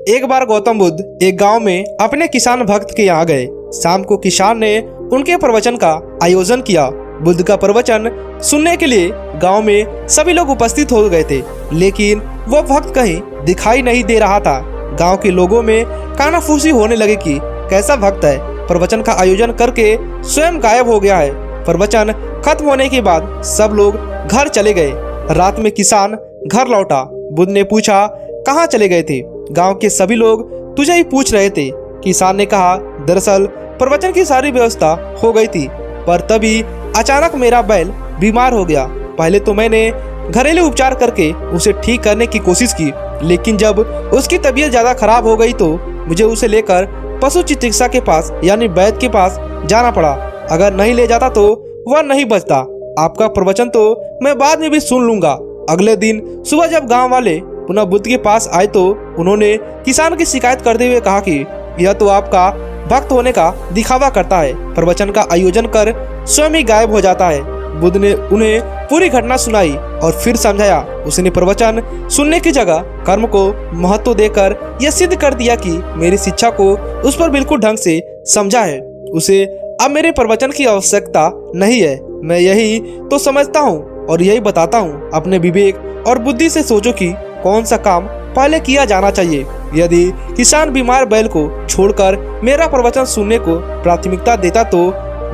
एक बार गौतम बुद्ध एक गांव में अपने किसान भक्त के यहाँ गए। शाम को किसान ने उनके प्रवचन का आयोजन किया। बुद्ध का प्रवचन सुनने के लिए गांव में सभी लोग उपस्थित हो गए थे, लेकिन वह भक्त कहीं दिखाई नहीं दे रहा था। गांव के लोगों में कानाफूसी होने लगे कि कैसा भक्त है, प्रवचन का आयोजन करके स्वयं गायब हो गया है। प्रवचन खत्म होने के बाद सब लोग घर चले गए। रात में किसान घर लौटा। बुद्ध ने पूछा, कहाँ चले गए थे? गांव के सभी लोग तुझे ही पूछ रहे थे। किसान ने कहा, दरअसल प्रवचन की सारी व्यवस्था हो गई थी, पर तभी अचानक मेरा बैल बीमार हो गया। पहले तो मैंने घरेलू उपचार करके उसे ठीक करने की कोशिश की, लेकिन जब उसकी तबीयत ज्यादा खराब हो गई तो मुझे उसे लेकर पशु चिकित्सा के पास यानी वैद्य के पास जाना पड़ा। अगर नहीं ले जाता तो वह नहीं बचता। आपका प्रवचन तो मैं बाद में भी सुन लूंगा। अगले दिन सुबह जब गांव वाले पुनः बुद्ध के पास आए तो उन्होंने किसान की शिकायत करते हुए कहा कि यह तो आपका भक्त होने का दिखावा करता है, प्रवचन का आयोजन कर स्वयं ही गायब हो जाता है। बुद्ध ने उन्हें पूरी घटना सुनाई और फिर समझाया। उसने प्रवचन सुनने की जगह कर्म को महत्व देकर यह सिद्ध कर दिया कि मेरी शिक्षा को उस पर बिल्कुल ढंग से समझा है। उसे अब मेरे प्रवचन की आवश्यकता नहीं है। मैं यही तो समझता हूँ और यही बताता हूँ। अपने विवेक और बुद्धि से सोचो कि कौन सा काम पहले किया जाना चाहिए। यदि किसान बीमार बैल को छोड़कर मेरा प्रवचन सुनने को प्राथमिकता देता तो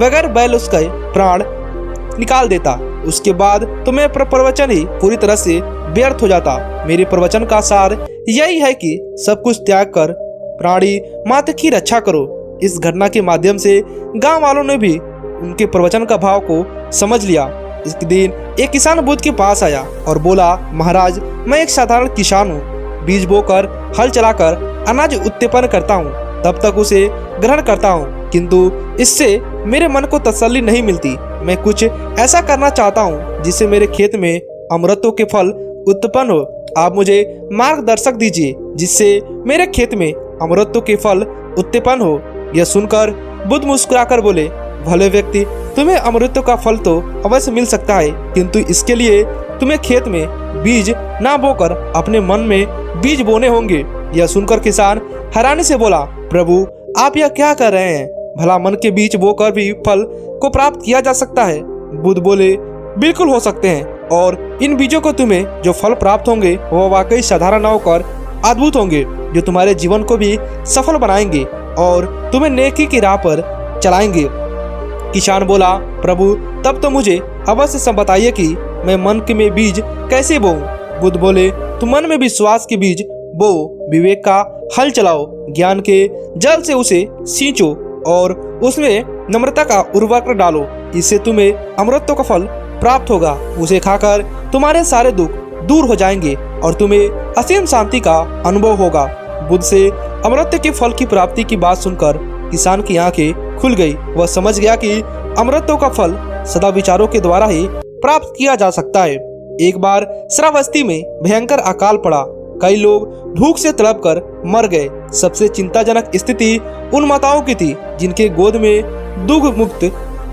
बगैर बैल उसका प्राण निकाल देता। उसके बाद तो मैं प्रवचन ही पूरी तरह से व्यर्थ हो जाता। मेरे प्रवचन का सार यही है कि सब कुछ त्याग कर प्राणी मात्र की रक्षा करो। इस घटना के माध्यम से गांव वालों ने भी उनके प्रवचन का भाव को समझ लिया। इस दिन एक किसान बुद्ध के पास आया और बोला, महाराज, मैं एक साधारण किसान हूँ। बीज बोकर हल चलाकर अनाज उत्पन्न करता हूँ, तब तक उसे ग्रहण करता हूँ, किंतु इससे मेरे मन को तसल्ली नहीं मिलती। मैं कुछ ऐसा करना चाहता हूँ जिससे मेरे खेत में अमृतों के फल उत्पन्न हो। आप मुझे मार्गदर्शक दीजिए जिससे मेरे खेत में अमृतों के फल उत्पन्न हो। यह सुनकर बुद्ध मुस्कुराकर बोले, भले व्यक्ति, तुम्हें अमृतों का फल तो अवश्य मिल सकता है, किंतु इसके लिए तुम्हें खेत में बीज ना बोकर अपने मन में बीज बोने होंगे। यह सुनकर किसान हैरानी से बोला, प्रभु, आप यह क्या कर रहे हैं? भला मन के बीज बोकर भी फल को प्राप्त किया जा सकता है? बुद्ध बोले, बिल्कुल हो सकते हैं, और इन बीजों को तुम्हें जो फल प्राप्त होंगे वह वाकई साधारण न होकर अद्भुत होंगे, जो तुम्हारे जीवन को भी सफल बनाएंगे और तुम्हें नेकी की राह पर चलाएंगे। किसान बोला, प्रभु, तब तो मुझे अवश्य सब बताइए कि मैं मन के में बीज कैसे बोऊं? बुद्ध बोले, तुम मन में विश्वास के बीज बो, विवेक का हल चलाओ, ज्ञान के जल से उसे सींचो और उसमें नम्रता का उर्वरक डालो। इससे तुम्हें अमृतों का फल प्राप्त होगा। उसे खाकर तुम्हारे सारे दुख दूर हो जाएंगे और तुम्हें असीम शांति का अनुभव होगा। बुद्ध से अमृत के फल की प्राप्ति की बात सुनकर किसान की आंखें खुल गई। वह समझ गया कि अमृतों का फल सदा विचारों के द्वारा ही प्राप्त किया जा सकता है। एक बार श्रावस्ती में भयंकर अकाल पड़ा। कई लोग भूख से तड़प कर मर गए। सबसे चिंताजनक स्थिति उन माताओं की थी जिनके गोद में दुग्ध मुक्त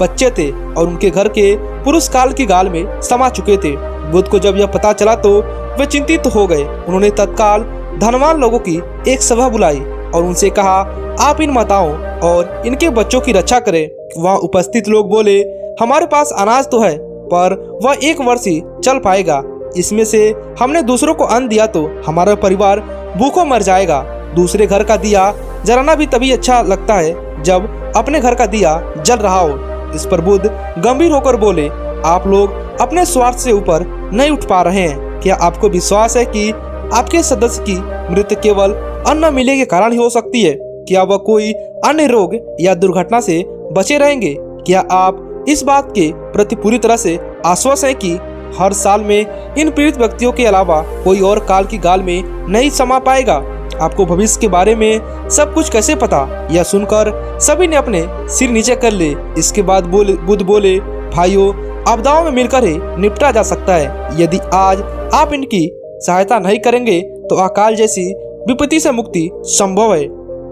बच्चे थे और उनके घर के पुरुष काल की गाल में समा चुके थे। बुद्ध को जब यह पता चला तो वे चिंतित हो गए। उन्होंने तत्काल धनवान लोगों की एक सभा बुलाई और उनसे कहा, आप इन माताओं और इनके बच्चों की रक्षा करें। वहाँ उपस्थित लोग बोले, हमारे पास अनाज तो है, पर वह 1 वर्ष ही चल पाएगा। इसमें से हमने दूसरों को अन्न दिया तो हमारा परिवार भूखों मर जाएगा। दूसरे घर का दिया जलाना भी तभी अच्छा लगता है जब अपने घर का दिया जल रहा हो। इस पर बुद्ध गंभीर होकर बोले, आप लोग अपने स्वार्थ से ऊपर नहीं उठ पा रहे हैं। क्या आपको विश्वास है कि आपके सदस्य की मृत्यु केवल अन्न मिलने के कारण ही हो सकती है? क्या वह कोई अन्य रोग या दुर्घटना से बचे रहेंगे? क्या आप इस बात के प्रति पूरी तरह से आश्वस्त हैं कि हर साल में इन पीड़ित व्यक्तियों के अलावा कोई और काल की गाल में नहीं समा पाएगा? आपको भविष्य के बारे में सब कुछ कैसे पता? यह सुनकर सभी ने अपने सिर नीचे कर ले। इसके बाद बुद्ध बोले, भाइयों, आपदाओं में मिलकर ही निपटा जा सकता है। यदि आज आप इनकी सहायता नहीं करेंगे तो अकाल जैसी विपत्ति से मुक्ति संभव है,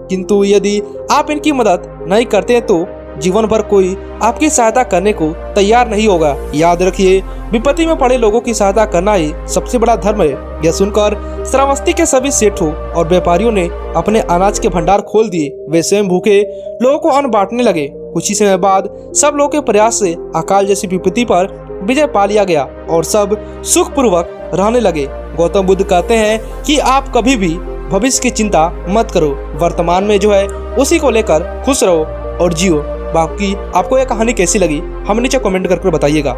किंतु यदि आप इनकी मदद नहीं करते तो जीवन भर कोई आपकी सहायता करने को तैयार नहीं होगा। याद रखिए, विपत्ति में पड़े लोगों की सहायता करना ही सबसे बड़ा धर्म है। यह सुनकर श्रावस्ती के सभी सेठों और व्यापारियों ने अपने अनाज के भंडार खोल दिए। वे स्वयं भूखे लोगों को अन्न बांटने लगे। कुछ ही समय बाद सब लोगों के प्रयास से अकाल जैसी विपत्ति पर विजय पा लिया गया और सब सुखपूर्वक रहने लगे। गौतम बुद्ध कहते हैं कि आप कभी भी भविष्य की चिंता मत करो, वर्तमान में जो है उसी को लेकर खुश रहो और जियो। बाकी आपको यह कहानी कैसी लगी हमें नीचे कमेंट करके बताइएगा।